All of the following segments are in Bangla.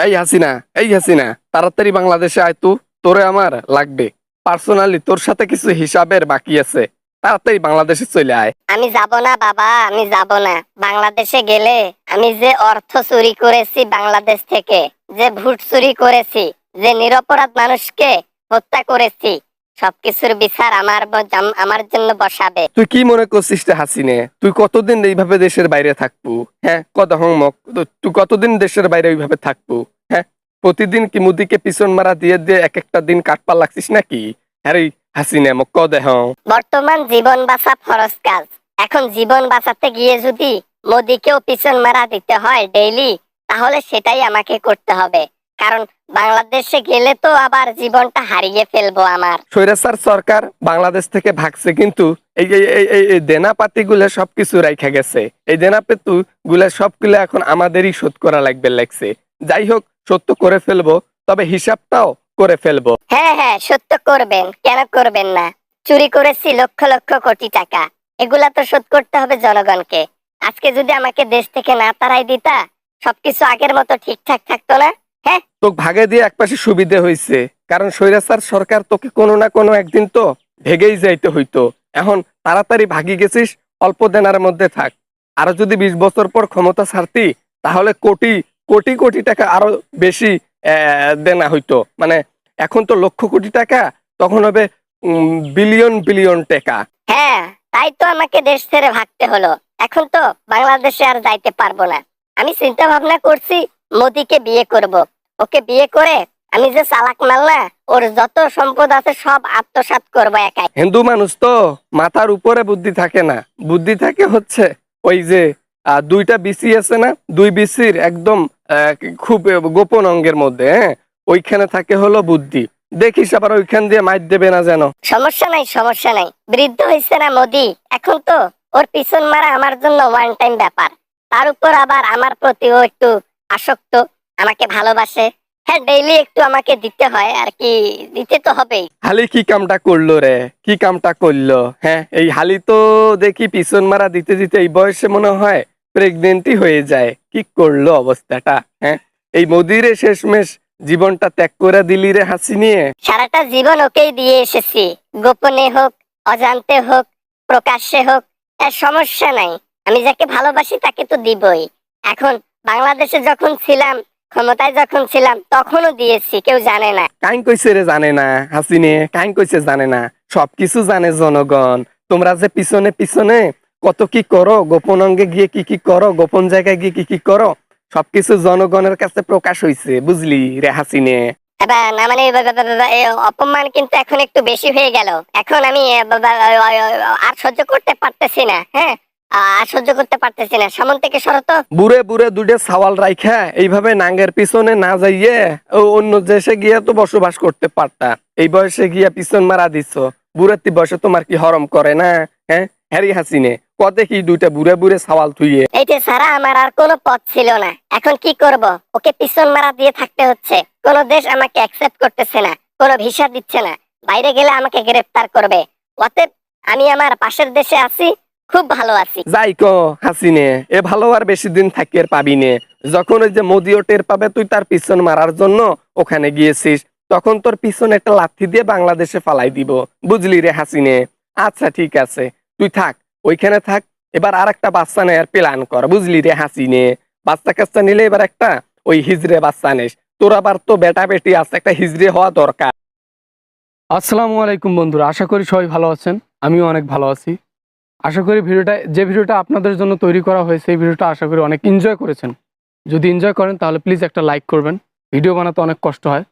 এই হাসিনা, এই হাসিনা, তাড়াতাড়ি বাংলাদেশে আয় তো, তোরে আমার লাগবে। পার্সোনালি তোর সাথে কিছু হিসাবের বাকি আছে। তাড়াতাড়ি বাংলাদেশে চলে আয়। আমি যাব না বাবা, আমি যাব না। বাংলাদেশে গেলে আমি যে অর্থ চুরি করেছি বাংলাদেশ থেকে, যে ভোট চুরি করেছি, যে নিরপরাধ মানুষকে হত্যা করেছি, সবকিছুর বিচার আমার জন্য বসাবে। তুই কি মনে করছিস রে হাসিনে? তুই কতদিন এইভাবে দেশের বাইরে থাকবো? হ্যাঁ, কথা হমক, তুই কতদিন দেশের বাইরে ওইভাবে থাকবো? হ্যাঁ, প্রতিদিন কি মুদিকে পিছন মারা দিয়ে দিয়ে এক একটা দিন কাটপা লাগছিস নাকি? হ্যাঁ রে হাসিনে, মক দেহ। বর্তমান জীবন বাঁচা ফরজ কাজ। এখন জীবন বাঁচাতে গিয়ে যদি মোদিকেও পিছন মারা দিতে হয় ডেইলি, তাহলে সেটাই আমাকে করতে হবে। কারণ বাংলাদেশে গেলে তো আবার জীবনটা হারিয়ে ফেলবো আমার। স্বৈরাচার সরকার বাংলাদেশ থেকে ভাগছে, কিন্তু এই এই এই এই এই দেনাপাতি গুলা সবকিছু রাইখা গেছে। এই দেনাপাতি গুলা সবগুলো এখন আমাদেরই শোধ করা লাগছে। যাই হোক, সত্য করে ফেলবো, তবে হিসাবটাও করে ফেলবো। হ্যাঁ হ্যাঁ, সত্য করবেন, কেন করবেন না? চুরি করেছি লক্ষ লক্ষ কোটি টাকা, এগুলা তো শোধ করতে হবে জনগণকে। আজকে যদি আমাকে দেশ থেকে না তাড়াই দিতা, সবকিছু আগের মতো ঠিকঠাক থাকতো না? হ্যাঁ, তোকে ভাগে দিয়ে একপাশে সুবিধে হয়েছে, কারণ স্বৈরাচার সরকার তোকে কোনো না কোনো একদিন তো ভেগেই যাইতে হইতো। এখন তাড়াতাড়ি ভাগি গেছিস, অল্প দেনার মধ্যে থাক। আরো যদি 20 বছর পর ক্ষমতা ছাড়তি, তাহলে কোটি কোটি কোটি টাকা আরো বেশি দেনা হইতো। মানে এখন তো লক্ষ কোটি টাকা, তখন হবে বিলিয়ন বিলিয়ন টাকা। হ্যাঁ, তাই তো আমাকে দেশ ছেড়ে ভাগতে হলো। এখন তো বাংলাদেশে আর যাইতে পারবো না। আমি চিন্তা ভাবনা করছি মোদিকে বিয়ে করব। ওকে বিয়ে করে আমি যে চালাক মাল না, ওর যত সম্পদ আছে সব আত্মসাৎ করবো একাই। হিন্দু মানুষ তো, মাথার উপরে বুদ্ধি থাকে না, বুদ্ধি থাকে হচ্ছে ওই যে দুইটা বিসি আছে না, দুই বিসির একদম খুব গোপন অঙ্গের মধ্যে, হ্যাঁ, ওইখানে থাকে হলো বুদ্ধি। দেখিস আবার ওইখান দিয়ে মাইর দেবে না যেন। সমস্যা নাই, সমস্যা নাই। বৃদ্ধ হয়েছে না মোদি, এখন তো ওর পিছন মারা আমার জন্য ওয়ান টাইম ব্যাপার। তার উপর আবার আমার প্রতি ও একটু আসক্ত, আমাকে ভালোবাসে। হ্যাঁ, ডেইলি একটু আমাকে দিতে হয় আর কি, দিতে তো হবেই। হালি কি কামটা করলো রে, কি কামটা করলো? হ্যাঁ, এই হালি তো দেখি পিছন মারা দিতে দিতে এই বয়সে মনে হয় প্রেগনেন্টই হয়ে যায়। কি করলো অবস্থাটা? হ্যাঁ, এই মোদির শেষমেশ জীবনটা ত্যাগ করে দিলি রে হাসি নিয়ে। সারাটা জীবন ওকেই দিয়ে এসেছি, গোপনে হোক, অজান্তে হোক, প্রকাশ্যে হোক, এর সমস্যা নাই। আমি যাকে ভালোবাসি তাকে তো দিবই। এখন বাংলাদেশে যখন ছিলাম, ক্ষমতায় যখন ছিলাম, তখনও দিয়েছি, কেউ জানে না। কাইন কইছে রে জানে না হাসিনে, কাইন কইছে জানে না? সবকিছু জানে জনগণ। তোমরা যে পিছনে পিছনে কত কি করো, গোপন অঙ্গে গিয়ে কি কি করো, গোপন জায়গায় গিয়ে কি কি করো, সবকিছু জনগণের কাছে প্রকাশ হইছে, বুঝলি রে হাসিনে? এবার না মানে অপমান কিন্তু এখন একটু বেশি হয়ে গেল। এখন আমি আর সহ্য করতে পারতেছি না। হ্যাঁ, আর সহ্য করতে পারতেছি না। সামন থেকে সরো তো। বুড়ে বুড়ে দুইটা সাওয়াল রাইখা এইভাবে নাঙ্গের পিছনে না যাইয়ে অন্য দেশে গিয়ে তো বসবাস করতে পারতা। এই বয়সে গিয়া পিছন মারা দিচ্ছ। বুড়াতি বয়সে তোমার কি হরম করে না? হ্যাঁ, হ্যারি হাসিনে, কতে কি দুইটা বুড়ে বুড়ে সাওয়াল থুইয়ে। এইটা ছাড়া আমার আর কোনো পথ ছিল না। এখন কি করব? ওকে পিছন মারা দিয়ে থাকতে হচ্ছে। কোন দেশ আমাকে অ্যাকসেপ্ট করতেছে না, কোনো ভিসা দিচ্ছে না। বাইরে গেলে আমাকে গ্রেফতার করবে। অতএব আমি আমার পাশের দেশে আছি, খুব ভালো আছি। যাই ক হাসিনে, এ ভালো আর বেশি দিন থাকি আর পাবি নে। যখন ওই যে মোদিও টের পাবে তুই তার পিছন মারার জন্য ওখানে গিয়েছিস, তখন তোর পিছনে একটা লাথি দিয়ে বাংলাদেশে ফালাই দিব, বুঝলি রে হাসিনে? আচ্ছা ঠিক আছে, তুই থাক, ওইখানে থাক। এবার আর একটা বাচ্চা নেয়ার প্ল্যান কর, বুঝলি রে হাসিনে? বাচ্চা কাচ্চা নিলে এবার একটা ওই হিজড়ে বাচ্চা নিস। তোর আবার তো বেটা বেটি আছে, একটা হিজড়ে হওয়া দরকার। আসসালামু আলাইকুম বন্ধুরা, আশা করি সবাই ভালো আছেন। আমিও অনেক ভালো আছি। আশা করি ভিডিওটা আপনাদের জন্য তৈরি করা হয়েছে, এই ভিডিওটা আশা করি অনেক এনজয় করেছেন। যদি এনজয় করেন তাহলে প্লিজ একটা লাইক করবেন। ভিডিও বানাতে অনেক কষ্ট হয়।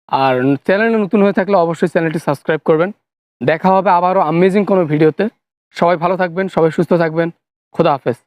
আর চ্যানেলে নতুন হয়ে থাকলে অবশ্যই চ্যানেলটি সাবস্ক্রাইব করবেন। দেখা হবে আবারও আমেজিং কোনো ভিডিওতে। সবাই ভালো থাকবেন, সবাই সুস্থ থাকবেন। খোদা হাফেজ।